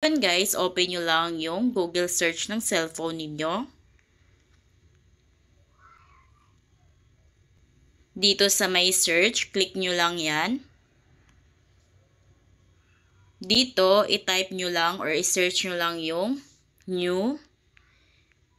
Then guys, open nyo lang yung Google search ng cellphone ninyo. Dito sa may search, click nyo lang yan. Dito, i-type nyo lang or i-search nyo lang yung new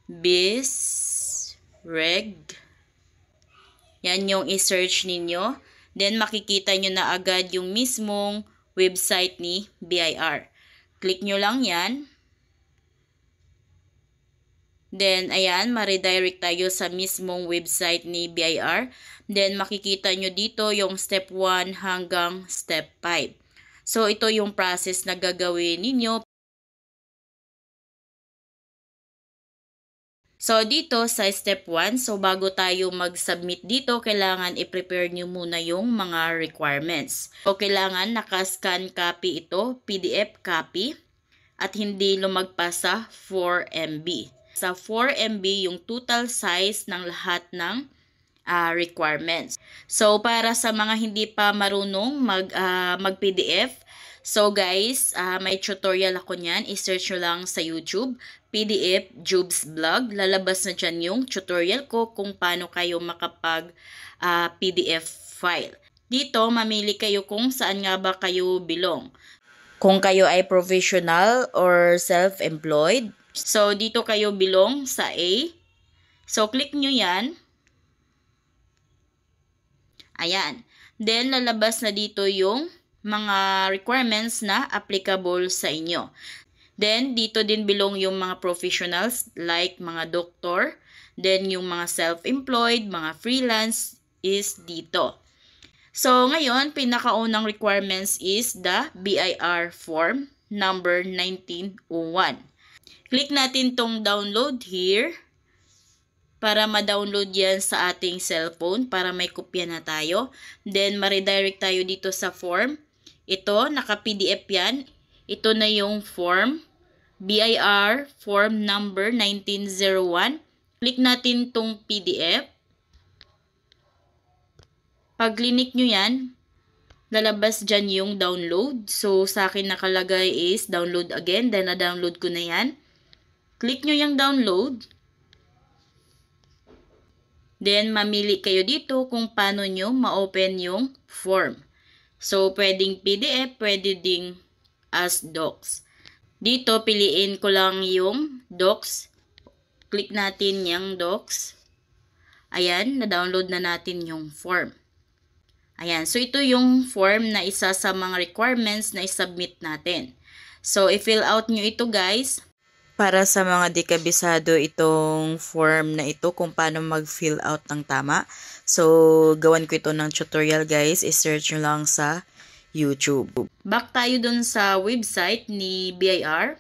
biz reg. Yan yung i-search ninyo. Then, makikita nyo na agad yung mismong website ni BIR. Click nyo lang yan. Then, ayan, ma-redirect tayo sa mismong website ni BIR. Then, makikita nyo dito yung step 1 hanggang step 5. So, ito yung process na gagawin ninyo. So, dito sa step 1, so bago tayo mag-submit dito, kailangan i-prepare nyo muna yung mga requirements. So, kailangan naka-scan copy ito, PDF copy, at hindi lumagpas sa 4 MB. Sa 4 MB, yung total size ng lahat ng requirements. So, para sa mga hindi pa marunong mag-PDF, so guys, may tutorial ako niyan. I-search nyo lang sa YouTube, PDF Jubes Vlog. Lalabas na dyan yung tutorial ko kung paano kayo makapag-PDF file. Dito, mamili kayo kung saan nga ba kayo belong. Kung kayo ay professional or self-employed. So, dito kayo belong sa A. So, click nyo yan. Ayan. Then, lalabas na dito yung mga requirements na applicable sa inyo. Then, dito din belong yung mga professionals like mga doktor. Then, yung mga self-employed, mga freelance is dito. So, ngayon, pinakaunang requirements is the BIR form number 1901. Click natin tong download here para ma-download yan sa ating cellphone para may kopya na tayo. Then, ma-redirect tayo dito sa form. Ito, naka-PDF yan. Ito na yung form. BIR form number 1901. Click natin tong PDF. Pag click nyo yan, lalabas dyan yung download. So, sa akin nakalagay is download again. Then, na-download ko na yan. Click nyo yung download. Then, mamili kayo dito kung paano nyo ma-open yung form. So, pwedeng PDF, pwede ding as docs. Dito, piliin ko lang yung docs. Click natin yung docs. Ayan, na-download na natin yung form. Ayan, so ito yung form na isa sa mga requirements na i-submit natin. So, i-fill out nyo ito guys. Para sa mga di kabisado itong form na ito kung paano mag-fill out ng tama. So, gawan ko ito ng tutorial guys. I-search nyo lang sa YouTube. Back tayo dun sa website ni BIR.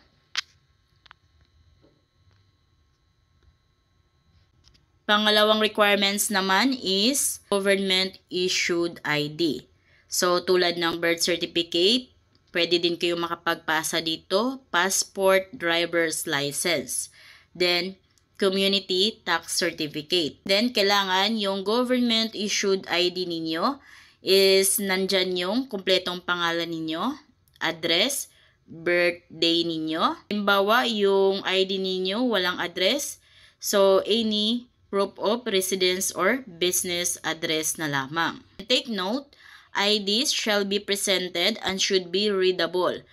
Pangalawang requirements naman is government issued ID. So, tulad ng birth certificate, pwede din kayo makapagpasa dito, passport, driver's license. Then, community tax certificate. Then, kailangan yung government issued ID ninyo is nandyan yung kumpletong pangalan ninyo, address, birthday ninyo. Halimbawa, yung ID ninyo walang address, so any proof of residence or business address na lamang. Take note, IDs shall be presented and should be readable.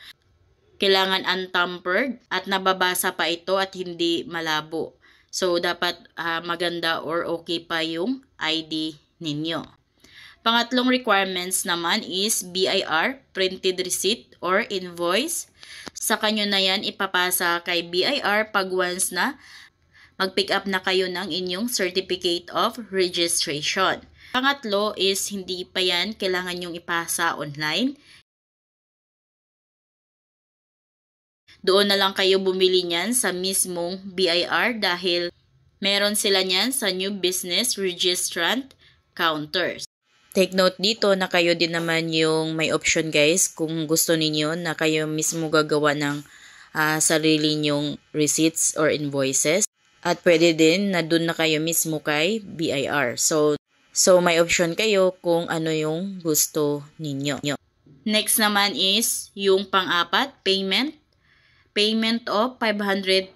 Kailangan untampered at nababasa pa ito at hindi malabo. So, dapat maganda or okay pa yung ID ninyo. Pangatlong requirements naman is BIR, printed receipt or invoice. Sa kanyo na yan ipapasa kay BIR pag once na mag-pick up na kayo ng inyong certificate of registration. Pangatlo is hindi pa yan kailangan yung ipasa online. Doon na lang kayo bumili niyan sa mismong BIR dahil meron sila niyan sa new business registrant counters. Take note dito na kayo din naman yung may option guys kung gusto ninyo na kayo mismo gagawa ng sarili nyong receipts or invoices. At pwede din na dun na kayo mismo kay BIR. So may option kayo kung ano yung gusto ninyo. Next naman is yung pang-apat, payment. payment of 530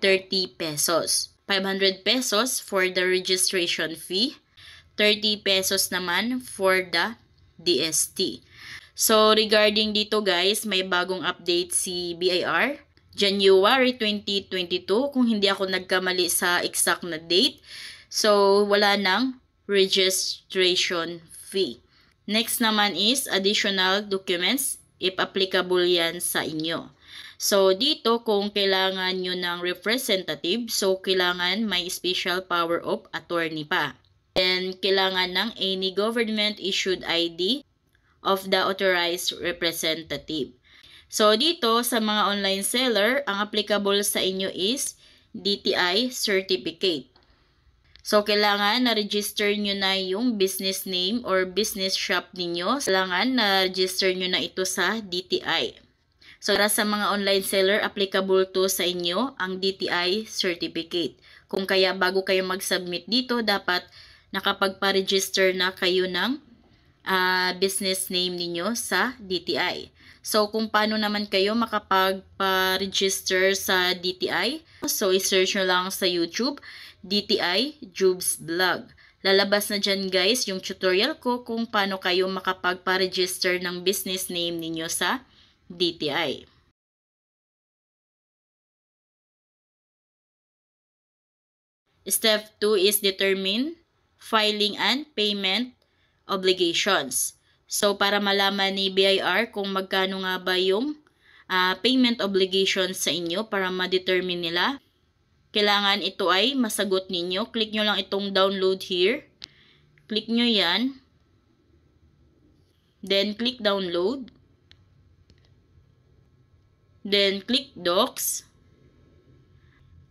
pesos. 500 pesos for the registration fee, 30 pesos naman for the DST. So, regarding dito guys, may bagong update si BIR. January 2022, kung hindi ako nagkamali sa exact na date. So, wala nang registration fee. Next naman is additional documents, if applicable yan sa inyo. So, dito kung kailangan nyo ng representative, so kailangan may special power of attorney pa. Then, kailangan ng any government-issued ID of the authorized representative. So, dito sa mga online seller, ang applicable sa inyo is DTI certificate. So, kailangan na-register nyo na yung business name or business shop ninyo. Kailangan na-register nyo na ito sa DTI. So, para sa mga online seller, applicable to sa inyo ang DTI certificate. Kung kaya bago kayo mag-submit dito, dapat nakapagpa-register na kayo ng business name ninyo sa DTI. So, kung paano naman kayo makapagpa-register sa DTI, so, i-search nyo lang sa YouTube, DTI Jubes Vlog. Lalabas na dyan guys yung tutorial ko kung paano kayo makapagpa-register ng business name ninyo sa DTI. Step 2 is determine filing and payment obligations. So, para malaman ni BIR kung magkano nga ba yung payment obligations sa inyo para ma-determine nila, kailangan ito ay masagot ninyo. Click nyo lang itong download here. Click nyo yan. Then, click download. Then, click docs.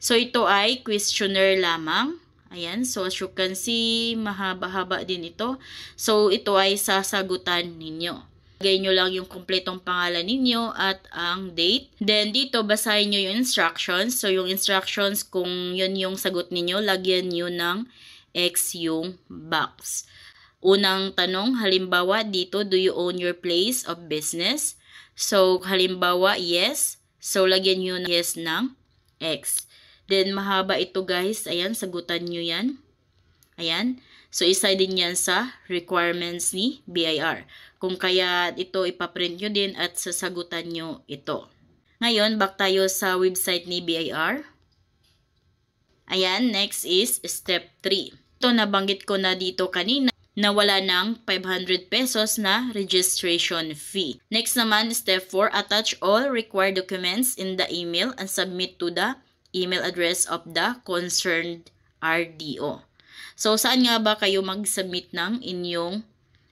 So, ito ay questionnaire lamang. Ayan. So, as you can see, mahaba-haba din ito. So, ito ay sasagutan ninyo. Lagay nyo lang yung kompletong pangalan ninyo at ang date. Then, dito, basahin nyo yung instructions. So, yung instructions, kung yun yung sagot ninyo, lagyan nyo ng X yung box. Unang tanong, halimbawa, dito, do you own your place of business? So, halimbawa, yes. So, lagyan nyo ng yes ng X. Then, mahaba ito guys. Ayan, sagutan nyo yan. Ayan. So, isa din yan sa requirements ni BIR. Kung kaya ito ipaprint nyo din at sasagutan nyo ito. Ngayon, back tayo sa website ni BIR. Ayan, next is step 3. Ito, nabanggit ko na dito kanina na wala ng 500 pesos na registration fee. Next naman, step 4, attach all required documents in the email and submit to the email address of the concerned RDO. So, saan nga ba kayo mag-submit ng inyong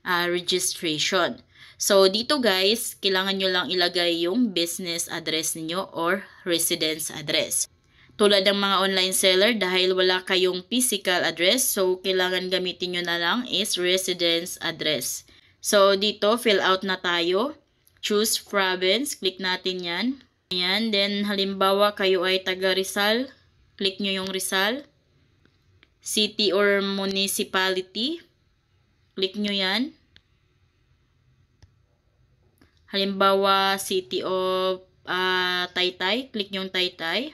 registration? So, dito guys, kailangan nyo lang ilagay yung business address niyo or residence address. Tulad ng mga online seller, dahil wala kayong physical address, so kailangan gamitin nyo na lang is residence address. So, dito, fill out na tayo. Choose province. Click natin yan. Ayan. Then, halimbawa, kayo ay taga Rizal. Click nyo yung Rizal. City or municipality. Click nyo yan. Halimbawa, City of Taytay. Click nyo yung Taytay.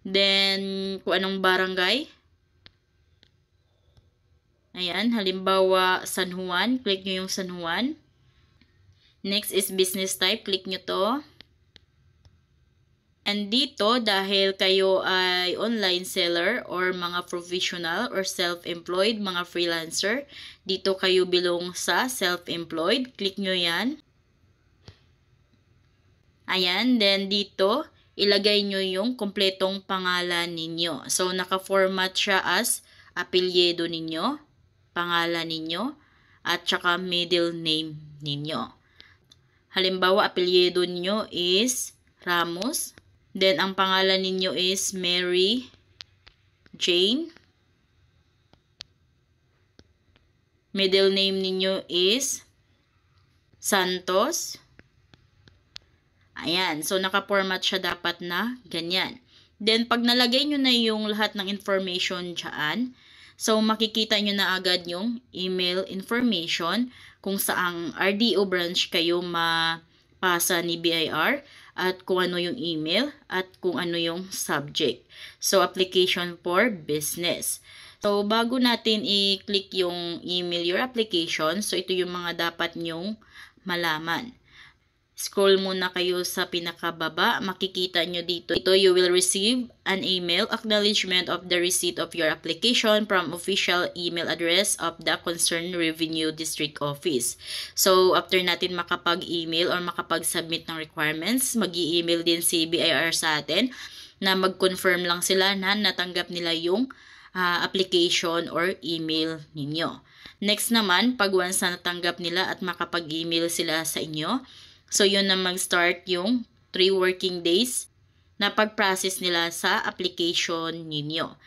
Then, kung anong barangay. Ayan, halimbawa, San Juan. Click nyo yung San Juan. Next is business type. Click nyo to. And dito, dahil kayo ay online seller or mga professional or self-employed, mga freelancer, dito kayo belong sa self-employed. Click nyo yan. Ayan, then dito, ilagay nyo yung kompletong pangalan ninyo. So, naka-format siya as apelyido ninyo, pangalan ninyo, at saka middle name ninyo. Halimbawa, apelyido ninyo is Ramos. Then, ang pangalan ninyo is Mary Jane. Middle name ninyo is Santos. Ayan. So, naka-format siya dapat na ganyan. Then, pag nalagay nyo na yung lahat ng information dyan, so, makikita nyo na agad yung email information kung saang RDO branch kayo mapasa ni BIR. at kung ano yung email, at kung ano yung subject. So, application for business. So, bago natin i-click yung email your application, so ito yung mga dapat nyong malaman. Scroll muna kayo sa pinakababa. Makikita nyo dito. You will receive an email acknowledgement of the receipt of your application from official email address of the concerned Revenue District Office. So, after natin makapag-email or makapag-submit ng requirements, mag-i-email din si BIR sa atin na mag-confirm lang sila na natanggap nila yung application or email ninyo. Next naman, pag once na natanggap nila at makapag-email sila sa inyo, so yun na mag-start yung 3 working days na pag-process nila sa application ninyo.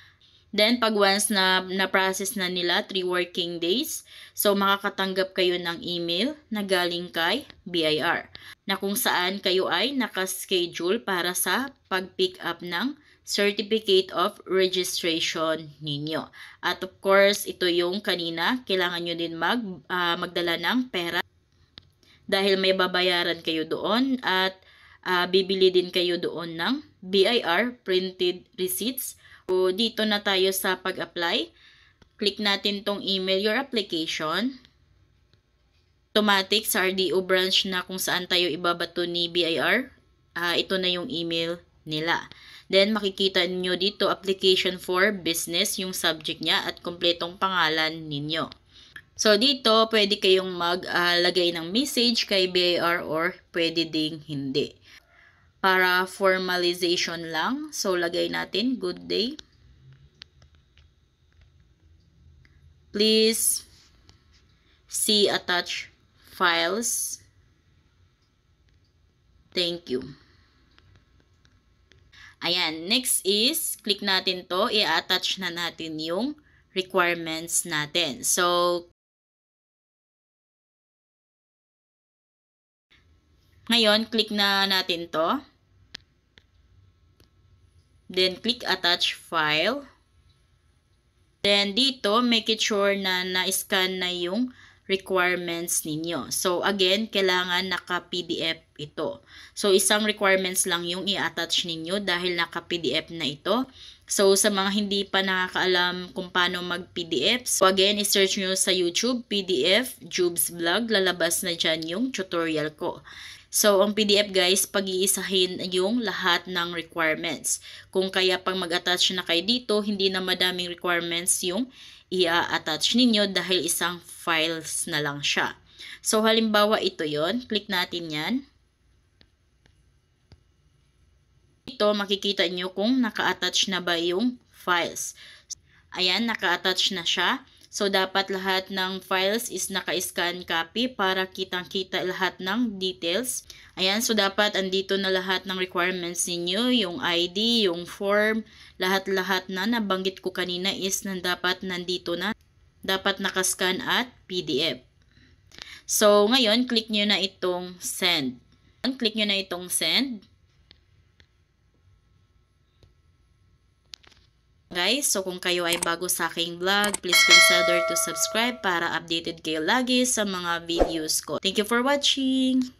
Then, pag once na na-process na nila 3 working days, so makakatanggap kayo ng email na galing kay BIR na kung saan kayo ay nakaschedule para sa pag-pick up ng Certificate of Registration ninyo. At of course, ito yung kanina, kailangan nyo din magdala ng pera dahil may babayaran kayo doon at bibili din kayo doon ng BIR printed receipts. So, dito na tayo sa pag-apply. Click natin tong email your application. Automatic sa RDO branch na kung saan tayo ibabato ni BIR. Ito na yung email nila. Then, makikita niyo dito application for business, yung subject niya at kompletong pangalan ninyo. So, dito, pwede kayong maglagay ng message kay BIR or pwede ding hindi. Para formalization lang, so lagay natin, good day. Please see attached files. Thank you. Ayan, next is, click natin to, i-attach na natin yung requirements natin. So, ngayon, click na natin to. Then, click attach file. Then, dito, make it sure na na-scan na yung requirements ninyo. So, again, kailangan naka-PDF ito. So, isang requirements lang yung i-attach ninyo dahil naka-PDF na ito. So, sa mga hindi pa nakakaalam kung paano mag-PDF, so again, i-search nyo sa YouTube, PDF, Jubes Vlog, lalabas na dyan yung tutorial ko. So, ang PDF guys, pag-iisahin yung lahat ng requirements. Kung kaya pag mag-attach na kayo dito, hindi na madaming requirements yung i-attach ninyo dahil isang files na lang siya. So, halimbawa ito yon, click natin yan. Ito, makikita nyo kung naka-attach na ba yung files. Ayan, naka-attach na siya. So, dapat lahat ng files is naka-scan copy para kitang-kita lahat ng details. Ayan, so dapat andito na lahat ng requirements ninyo, yung ID, yung form, lahat-lahat na nabanggit ko kanina is dapat nandito na. Dapat nakascan at PDF. So, ngayon, click nyo na itong send. Click nyo na itong send. Guys, so kung kayo ay bago sa aking vlog, please consider to subscribe para updated kayo lagi sa mga videos ko. Thank you for watching!